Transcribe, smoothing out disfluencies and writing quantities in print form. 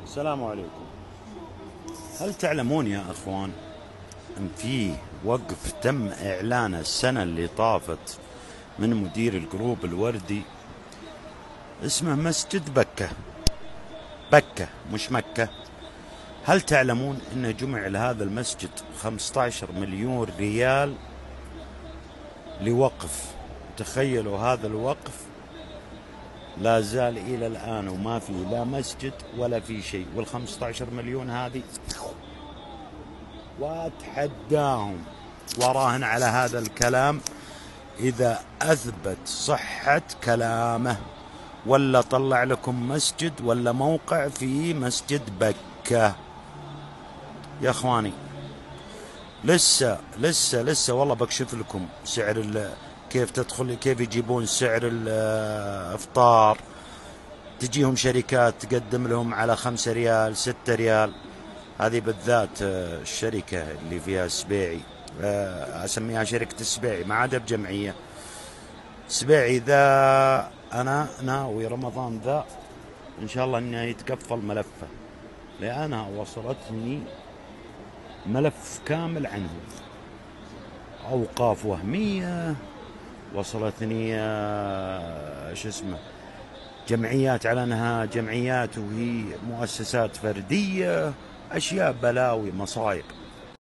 السلام عليكم. هل تعلمون يا أخوان أن في وقف تم إعلانه السنة اللي طافت من مدير الجروب الوردي، اسمه مسجد بكة. بكة مش مكة. هل تعلمون أن جمع لهذا المسجد 15 مليون ريال لوقف؟ تخيلوا هذا الوقف لا زال إلى الآن وما في لا مسجد ولا في شيء، وال15 مليون هذه واتحداهم وراهن على هذا الكلام إذا أثبت صحة كلامه، ولا طلع لكم مسجد ولا موقع في مسجد بكة. يا أخواني لسه والله بكشف لكم سعر كيف تدخل، كيف يجيبون سعر الإفطار. تجيهم شركات تقدم لهم على 5 ريال 6 ريال. هذه بالذات الشركة اللي فيها السبيعي، أسميها شركة السبيعي، ما عاد بجمعية. سبيعي ذا أنا ناوي رمضان ذا إن شاء الله إنه يتكفل ملفه، لأنها وصلتني ملف كامل عنهم. أوقاف وهمية وصلتني، شو اسمه، جمعيات على أنها جمعيات وهي مؤسسات فردية، أشياء بلاوي مصايب.